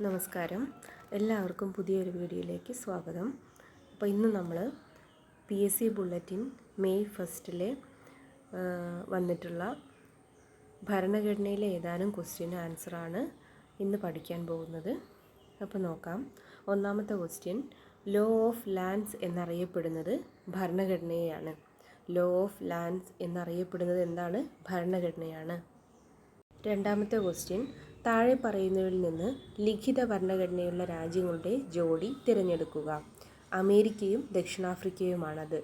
നമസ്കാരം, എല്ലാവർക്കും പുതിയൊരു വീഡിയോയിലേക്ക് സ്വാഗതം. അപ്പോൾ ഇന്ന് നമ്മൾ PSC ബുള്ളറ്റിൻ മെയ് 1 വന്നിട്ടുള്ള ഭരണഘടനയിലെ ഏതാനും ക്വസ്റ്റ്യൻ ആൻസറാണ് ഇന്ന് പഠിക്കാൻ പോകുന്നത്. അപ്പോൾ നോക്കാം. ഒന്നാമത്തെ ക്വസ്റ്റ്യൻ, ലോ ഓഫ് ലാൻഡ്സ് എന്നറിയപ്പെടുന്നത് ഭരണഘടനയാണ്. ലോ ഓഫ് ലാൻഡ്സ് എന്നറിയപ്പെടുന്നത് എന്താണ്? ഭരണഘടനയാണ്. രണ്ടാമത്തെ ക്വസ്റ്റ്യൻ, താഴെ പറയുന്നവരിൽ നിന്ന് ലിഖിത ഭരണഘടനയുള്ള രാജ്യങ്ങളുടെ ജോഡി തിരഞ്ഞെടുക്കുക. അമേരിക്കയും ദക്ഷിണാഫ്രിക്കയുമാണത്.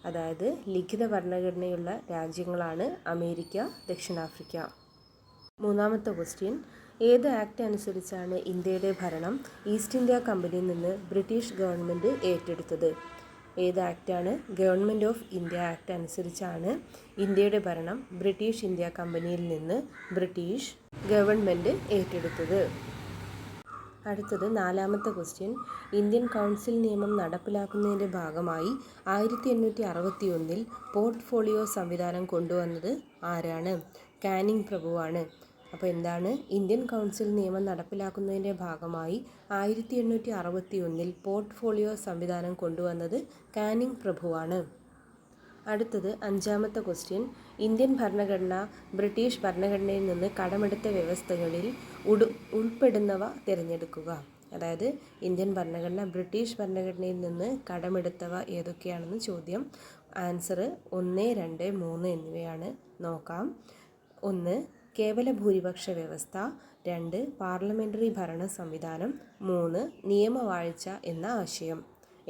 അതായത് ലിഖിത ഭരണഘടനയുള്ള രാജ്യങ്ങളാണ് അമേരിക്ക, ദക്ഷിണാഫ്രിക്ക. മൂന്നാമത്തെ ക്വസ്റ്റ്യൻ, ഏത് ആക്ട് അനുസരിച്ചാണ് ഇന്ത്യയുടെ ഭരണം ഈസ്റ്റ് ഇന്ത്യ കമ്പനിയിൽ നിന്ന് ബ്രിട്ടീഷ് ഗവൺമെൻറ് ഏറ്റെടുത്തത്? ഏത് ആക്റ്റാണ്? ഗവൺമെൻറ് ഓഫ് ഇന്ത്യ ആക്ട് അനുസരിച്ചാണ് ഇന്ത്യയുടെ ഭരണം ബ്രിട്ടീഷ് ഇന്ത്യ കമ്പനിയിൽ നിന്ന് ബ്രിട്ടീഷ് ഗവൺമെൻറ് ഏറ്റെടുത്തത്. അടുത്തത് നാലാമത്തെ ക്വസ്റ്റ്യൻ, ഇന്ത്യൻ കൗൺസിൽ നിയമം നടപ്പിലാക്കുന്നതിൻ്റെ ഭാഗമായി 1861 പോർട്ട്ഫോളിയോ സംവിധാനം കൊണ്ടുവന്നത് ആരാണ്? കാനിങ് പ്രഭുവാണ്. അപ്പോൾ എന്താണ്? ഇന്ത്യൻ കൗൺസിൽ നിയമം നടപ്പിലാക്കുന്നതിൻ്റെ ഭാഗമായി 1861 പോർട്ട്ഫോളിയോ സംവിധാനം കൊണ്ടുവന്നത് കാനിങ് പ്രഭുവാണ്. അടുത്തത് അഞ്ചാമത്തെ ക്വസ്റ്റ്യൻ, ഇന്ത്യൻ ഭരണഘടന ബ്രിട്ടീഷ് ഭരണഘടനയിൽ നിന്ന് കടമെടുത്ത വ്യവസ്ഥകളിൽ ഉൾപ്പെടുന്നവ തിരഞ്ഞെടുക്കുക. അതായത് ഇന്ത്യൻ ഭരണഘടന ബ്രിട്ടീഷ് ഭരണഘടനയിൽ നിന്ന് കടമെടുത്തവ ഏതൊക്കെയാണെന്ന് ചോദ്യം. ആൻസർ 1, 2, 3 എന്നിവയാണ്. നോക്കാം. 1 കേവല ഭൂരിപക്ഷ വ്യവസ്ഥ, 2 പാർലമെൻ്ററി ഭരണ സംവിധാനം, 3 നിയമവാഴ്ച എന്ന ആശയം.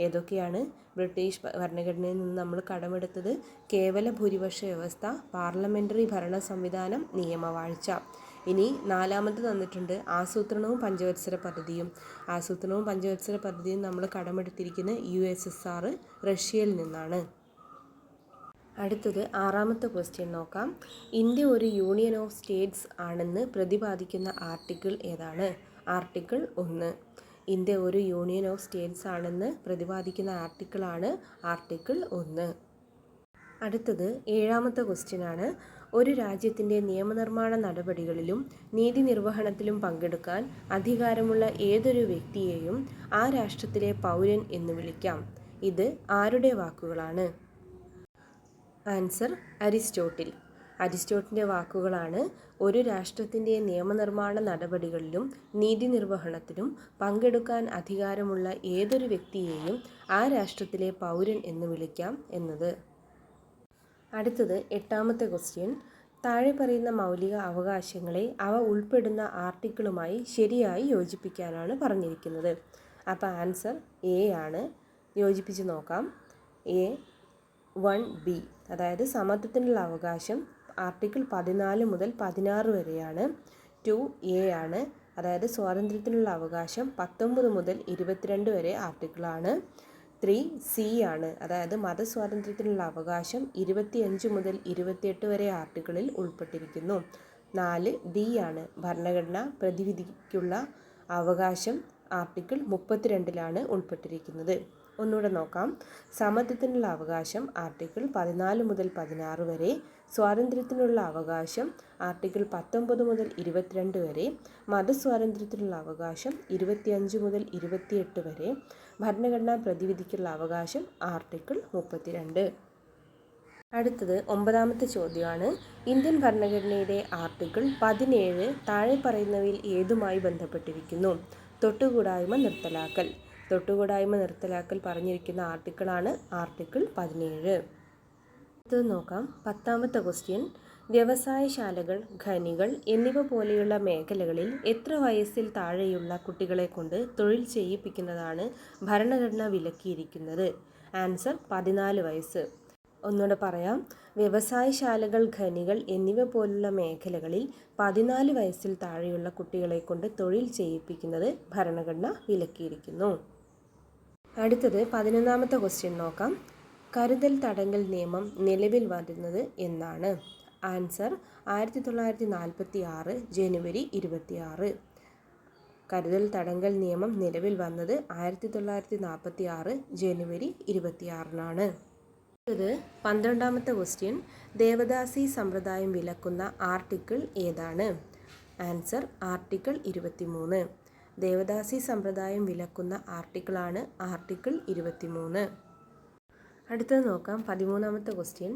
ഏതൊക്കെയാണ് ബ്രിട്ടീഷ് ഭരണഘടനയിൽ നിന്ന് നമ്മൾ കടമെടുത്തത്? കേവല ഭൂരിപക്ഷ വ്യവസ്ഥ, പാർലമെൻ്ററി ഭരണ സംവിധാനം, നിയമവാഴ്ച. ഇനി നാലാമത് തന്നിട്ടുണ്ട് ആസൂത്രണവും പഞ്ചവത്സര പദ്ധതിയും. ആസൂത്രണവും പഞ്ചവത്സര പദ്ധതിയും നമ്മൾ കടമെടുത്തിരിക്കുന്നത് USSR റഷ്യയിൽ നിന്നാണ്. അടുത്തത് ആറാമത്തെ ക്വസ്റ്റ്യൻ നോക്കാം. ഇന്ത്യ ഒരു യൂണിയൻ ഓഫ് സ്റ്റേറ്റ്സ് ആണെന്ന് പ്രതിപാദിക്കുന്ന ആർട്ടിക്കിൾ ഏതാണ്? ആർട്ടിക്കിൾ 1. ഇന്ത്യ ഒരു യൂണിയൻ ഓഫ് സ്റ്റേറ്റ്സ് ആണെന്ന് പ്രതിപാദിക്കുന്ന ആർട്ടിക്കിളാണ് ആർട്ടിക്കിൾ 1. അടുത്തത് ഏഴാമത്തെ ക്വസ്റ്റ്യനാണ്. ഒരു രാജ്യത്തിൻ്റെ നിയമനിർമ്മാണ നടപടികളിലും നീതി നിർവഹണത്തിലും പങ്കെടുക്കാൻ അധികാരമുള്ള ഏതൊരു വ്യക്തിയെയും ആ രാഷ്ട്രത്തിലെ പൗരൻ എന്ന് വിളിക്കാം. ഇത് ആരുടെ വാക്കുകളാണ്? Answer Aristotle. അരിസ്റ്റോട്ടിൻ്റെ വാക്കുകളാണ് ഒരു രാഷ്ട്രത്തിൻ്റെ നിയമനിർമ്മാണ നടപടികളിലും നീതി നിർവഹണത്തിലും പങ്കെടുക്കാൻ അധികാരമുള്ള ഏതൊരു വ്യക്തിയെയും ആ രാഷ്ട്രത്തിലെ പൗരൻ എന്ന് വിളിക്കാം എന്നത്. അടുത്തത് എട്ടാമത്തെ ക്വസ്റ്റ്യൻ, താഴെ പറയുന്ന മൗലിക അവകാശങ്ങളെ അവ ഉൾപ്പെടുന്ന ആർട്ടിക്കിളുമായി ശരിയായി യോജിപ്പിക്കാനാണ് പറഞ്ഞിരിക്കുന്നത്. അപ്പോൾ ആൻസർ A ആണ്. യോജിപ്പിച്ച് നോക്കാം. A1B, അതായത് സമത്വത്തിനുള്ള അവകാശം ആർട്ടിക്കിൾ 14 മുതൽ 16 വരെയാണ്. 2A ആണ്, അതായത് സ്വാതന്ത്ര്യത്തിനുള്ള അവകാശം 19 മുതൽ 22 വരെ ആർട്ടിക്കിളാണ്. 3C ആണ്, അതായത് മതസ്വാതന്ത്ര്യത്തിനുള്ള അവകാശം 25 മുതൽ 28 വരെ ആർട്ടിക്കിളിൽ ഉൾപ്പെട്ടിരിക്കുന്നു. 4D ആണ്, ഭരണഘടന പ്രതിവിധിക്കുള്ള അവകാശം ആർട്ടിക്കിൾ 32 ഉൾപ്പെട്ടിരിക്കുന്നത്. ഒന്നുകൂടെ നോക്കാം. സമത്വത്തിനുള്ള അവകാശം ആർട്ടിക്കിൾ 14 മുതൽ 16 വരെ, സ്വാതന്ത്ര്യത്തിനുള്ള അവകാശം ആർട്ടിക്കിൾ 19 മുതൽ 22 വരെ, മതസ്വാതന്ത്ര്യത്തിനുള്ള അവകാശം 25 മുതൽ 28 വരെ, ഭരണഘടനാ പ്രതിവിധിക്കുള്ള അവകാശം ആർട്ടിക്കിൾ 32. അടുത്തത് ഒമ്പതാമത്തെ ചോദ്യമാണ്. ഇന്ത്യൻ ഭരണഘടനയുടെ ആർട്ടിക്കിൾ 17 താഴെ പറയുന്നവയിൽ ഏതുമായി ബന്ധപ്പെട്ടിരിക്കുന്നു? തൊട്ടുകൂടായ്മ നിർത്തലാക്കൽ. തൊട്ടുകൂടായ്മ നിർത്തലാക്കൽ പറഞ്ഞിരിക്കുന്ന ആർട്ടിക്കിളാണ് ആർട്ടിക്കിൾ 17. അടുത്തത് നോക്കാം. പത്താമത്തെ ക്വസ്റ്റ്യൻ, വ്യവസായശാലകൾ, ഖനികൾ എന്നിവ പോലെയുള്ള മേഖലകളിൽ എത്ര വയസ്സിൽ താഴെയുള്ള കുട്ടികളെ കൊണ്ട് തൊഴിൽ ചെയ്യിപ്പിക്കുന്നതാണ് ഭരണഘടന വിലക്കിയിരിക്കുന്നത്? ആൻസർ 14 വയസ്സ്. ഒന്നുകൂടെ പറയാം. വ്യവസായശാലകൾ, ഖനികൾ എന്നിവ പോലുള്ള മേഖലകളിൽ 14 വയസ്സിൽ താഴെയുള്ള കുട്ടികളെ കൊണ്ട് തൊഴിൽ ചെയ്യിപ്പിക്കുന്നത് ഭരണഘടന വിലക്കിയിരിക്കുന്നു. അടുത്തത് 11ാമത്തെ ക്വസ്റ്റ്യൻ നോക്കാം. കരുതൽ തടങ്കൽ നിയമം നിലവിൽ വരുന്നത് എന്നാണ്? ആൻസർ 1946 ജനുവരി 26. കരുതൽ തടങ്കൽ നിയമം നിലവിൽ വന്നത് 1946 ജനുവരി 26 ഇത് 12ാമത്തെ ക്വസ്റ്റ്യൻ, ദേവദാസി സമ്പ്രദായം വിലക്കുന്ന ആർട്ടിക്കിൾ ഏതാണ്? Answer article 23. ദേവദാസി സമ്പ്രദായം വിലക്കുന്ന ആർട്ടിക്കിളാണ് ആർട്ടിക്കിൾ 23. അടുത്തത് നോക്കാം 13ാമത്തെ ക്വസ്റ്റ്യൻ.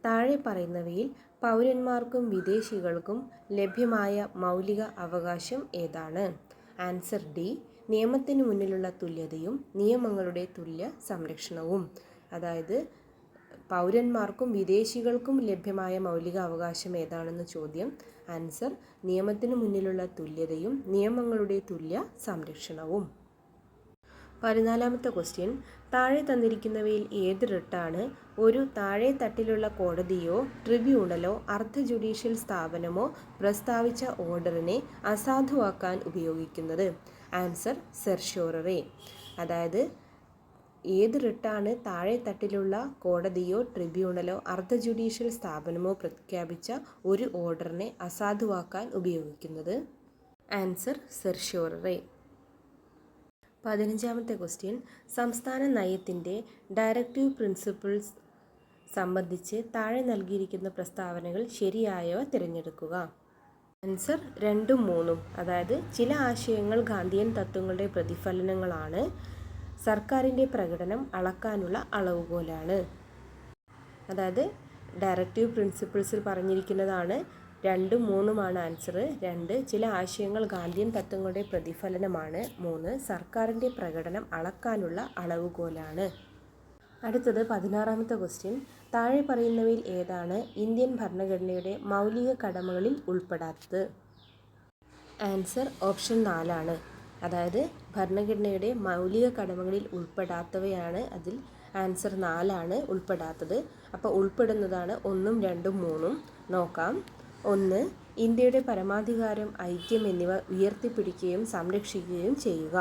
താഴെ പറയുന്നവയിൽ പൗരന്മാർക്കും വിദേശികൾക്കും ലഭ്യമായ മൗലിക അവകാശം ഏതാണ്? Answer D. നിയമത്തിന് മുന്നിലുള്ള തുല്യതയും നിയമങ്ങളുടെ തുല്യ സംരക്ഷണവും. അതായത് പൗരന്മാർക്കും വിദേശികൾക്കും ലഭ്യമായ മൗലിക അവകാശം ഏതാണെന്ന് ചോദ്യം. ആൻസർ നിയമത്തിന് മുന്നിലുള്ള തുല്യതയും നിയമങ്ങളുടെ തുല്യ സംരക്ഷണവും. 14ാമത്തെ ക്വസ്റ്റ്യൻ. താഴെ തന്നിരിക്കുന്നവയിൽ ഏത് റിട്ടാണ് ഒരു താഴെ തട്ടിലുള്ള കോടതിയോ ട്രിബ്യൂണലോ അർദ്ധ ജുഡീഷ്യൽ സ്ഥാപനമോ പ്രസ്താവിച്ച ഓർഡറിനെ അസാധുവാക്കാൻ ഉപയോഗിക്കുന്നത്? Answer certiorari. അതായത് ഏത് റിട്ടാണ് താഴെ തട്ടിലുള്ള കോടതിയോ ട്രിബ്യൂണലോ അർദ്ധ ജുഡീഷ്യൽ സ്ഥാപനമോ പ്രഖ്യാപിച്ച ഒരു ഓർഡറിനെ അസാധുവാക്കാൻ ഉപയോഗിക്കുന്നത്? Answer certiorari. 15ാമത്തെ ക്വസ്റ്റ്യൻ. സംസ്ഥാന നയത്തിൻ്റെ ഡയറക്റ്റീവ് പ്രിൻസിപ്പിൾസ് സംബന്ധിച്ച് താഴെ നൽകിയിരിക്കുന്ന പ്രസ്താവനകൾ ശരിയായവ തിരഞ്ഞെടുക്കുക. ആൻസർ 2ഉം 3ഉം. അതായത് ചില ആശയങ്ങൾ ഗാന്ധിയൻ തത്വങ്ങളുടെ പ്രതിഫലനങ്ങളാണ്. സർക്കാരിൻ്റെ പ്രകടനം അളക്കാനുള്ള അളവുകോലാണ്. അതായത് ഡയറക്റ്റീവ് പ്രിൻസിപ്പിൾസിൽ പറഞ്ഞിരിക്കുന്നതാണ് 2ഉം 3ഉമാണ് ആൻസർ. 2 ചില ആശയങ്ങൾ ഗാന്ധിയൻ തത്വങ്ങളുടെ പ്രതിഫലനമാണ്. 3 സർക്കാരിൻ്റെ പ്രകടനം അളക്കാനുള്ള അളവുകോലാണ്. അടുത്തത് 16ാമത്തെ ക്വസ്റ്റ്യൻ. താഴെ പറയുന്നവയിൽ ഏതാണ് ഇന്ത്യൻ ഭരണഘടനയുടെ മൗലിക കടമകളിൽ ഉൾപ്പെടാത്തത്? ആൻസർ ഓപ്ഷൻ 4 അതായത് ഭരണഘടനയുടെ മൗലിക കടമകളിൽ ഉൾപ്പെടാത്തവയാണ്. അതിൽ ആൻസർ 4 ഉൾപ്പെടാത്തത്. അപ്പോൾ ഉൾപ്പെടുന്നതാണ് 1ഉം 2ഉം 3ഉം. നോക്കാം. 1. ഇന്ത്യയുടെ പരമാധികാരം, ഐക്യം എന്നിവ ഉയർത്തിപ്പിടിക്കുകയും സംരക്ഷിക്കുകയും ചെയ്യുക.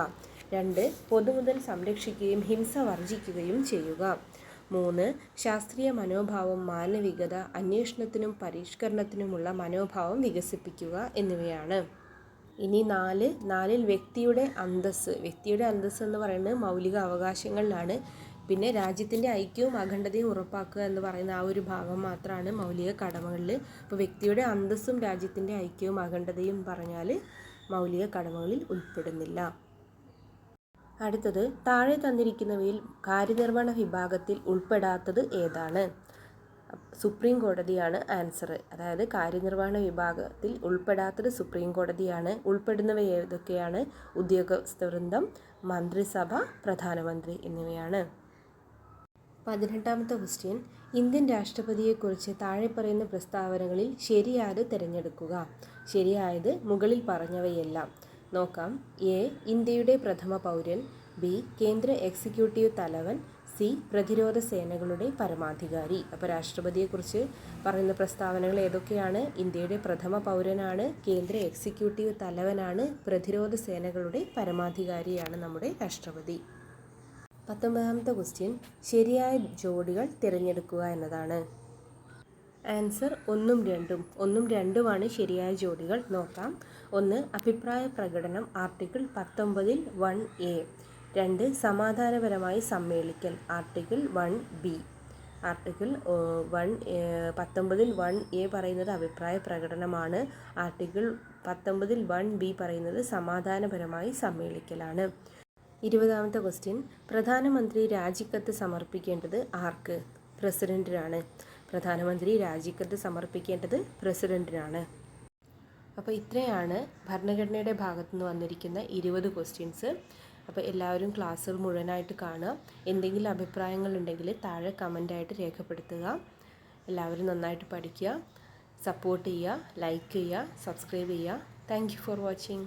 2. പൊതുമുതൽ സംരക്ഷിക്കുകയും ഹിംസ വർജിക്കുകയും ചെയ്യുക. 3. ശാസ്ത്രീയ മനോഭാവം, മാനവികത, അന്വേഷണത്തിനും പരിഷ്കരണത്തിനുമുള്ള മനോഭാവം വികസിപ്പിക്കുക എന്നിവയാണ്. ഇനി 4ൽ വ്യക്തിയുടെ അന്തസ്സ്. വ്യക്തിയുടെ അന്തസ്സ് എന്ന് പറയുന്നത് മൗലിക അവകാശങ്ങളിലാണ്. പിന്നെ രാജ്യത്തിൻ്റെ ഐക്യവും അഖണ്ഡതയും ഉറപ്പാക്കുക എന്ന് പറയുന്ന ആ ഒരു ഭാഗം മാത്രമാണ് മൗലിക കടമകളിൽ. അപ്പോൾ വ്യക്തിയുടെ അന്തസ്സും രാജ്യത്തിൻ്റെ ഐക്യവും അഖണ്ഡതയും പറഞ്ഞാൽ മൗലിക കടമകളിൽ ഉൾപ്പെടുന്നില്ല. അടുത്തത് താഴെ തന്നിരിക്കുന്നവയിൽ കാര്യനിർവഹണ വിഭാഗത്തിൽ ഉൾപ്പെടാത്തത് ഏതാണ്? സുപ്രീം കോടതിയാണ് ആൻസർ. അതായത് കാര്യനിർവഹണ വിഭാഗത്തിൽ ഉൾപ്പെടാത്തത് സുപ്രീം കോടതിയാണ്. ഉൾപ്പെടുന്നവ ഏതൊക്കെയാണ്? ഉദ്യോഗസ്ഥ വൃന്ദം, മന്ത്രിസഭ, പ്രധാനമന്ത്രി എന്നിവയാണ്. 18ാമത്തെ ക്വസ്റ്റ്യൻ. ഇന്ത്യൻ രാഷ്ട്രപതിയെക്കുറിച്ച് താഴെ പറയുന്ന പ്രസ്താവനകളിൽ ശരിയായത് തിരഞ്ഞെടുക്കുക. ശരിയായത് മുകളിൽ പറഞ്ഞവയെല്ലാം. നോക്കാം. എ. ഇന്ത്യയുടെ പ്രഥമ പൗരൻ. ബി. കേന്ദ്ര എക്സിക്യൂട്ടീവ് തലവൻ. സി. പ്രതിരോധ സേനകളുടെ പരമാധികാരി. അപ്പോൾ രാഷ്ട്രപതിയെക്കുറിച്ച് പറയുന്ന പ്രസ്താവനകൾ ഏതൊക്കെയാണ്? ഇന്ത്യയുടെ പ്രഥമ പൗരനാണ്, കേന്ദ്ര എക്സിക്യൂട്ടീവ് തലവനാണ്, പ്രതിരോധ സേനകളുടെ പരമാധികാരിയാണ് നമ്മുടെ രാഷ്ട്രപതി. 19ാമത്തെ ക്വസ്റ്റ്യൻ. ശരിയായ ജോഡികൾ തിരഞ്ഞെടുക്കുക എന്നതാണ്. ആൻസർ 1ഉം 2ഉം. 1ഉം 2ഉമാണ് ശരിയായ ജോഡികൾ. നോക്കാം. 1. അഭിപ്രായ പ്രകടനം ആർട്ടിക്കിൾ 19ൽ 1A. 2. സമാധാനപരമായി സമ്മേളിക്കൽ ആർട്ടിക്കിൾ 1B. ആർട്ടിക്കിൾ 19ൽ 1A പറയുന്നത് അഭിപ്രായ പ്രകടനമാണ്. ആർട്ടിക്കിൾ 19ൽ 1B പറയുന്നത് സമാധാനപരമായി സമ്മേളിക്കലാണ്. 20ാമത്തെ ക്വസ്റ്റ്യൻ. പ്രധാനമന്ത്രി രാജിക്കത്ത് സമർപ്പിക്കേണ്ടത് ആർക്ക്? പ്രസിഡന്റിനാണ്. പ്രധാനമന്ത്രി രാജിക്കത്ത് സമർപ്പിക്കേണ്ടത് പ്രസിഡന്റിനാണ്. അപ്പോൾ ഇത്രയാണ് ഭരണഘടനയുടെ ഭാഗത്തുനിന്ന് വന്നിരിക്കുന്ന 20 ക്വസ്റ്റ്യൻസ്. അപ്പോൾ എല്ലാവരും ക്ലാസ്സുകൾ മുഴുവനായിട്ട് കാണുക. എന്തെങ്കിലും അഭിപ്രായങ്ങളുണ്ടെങ്കിൽ താഴെ കമൻ്റായിട്ട് രേഖപ്പെടുത്തുക. എല്ലാവരും നന്നായിട്ട് പഠിക്കുക, സപ്പോർട്ട് ചെയ്യുക, ലൈക്ക് ചെയ്യുക, സബ്സ്ക്രൈബ് ചെയ്യുക. Thank you for watching.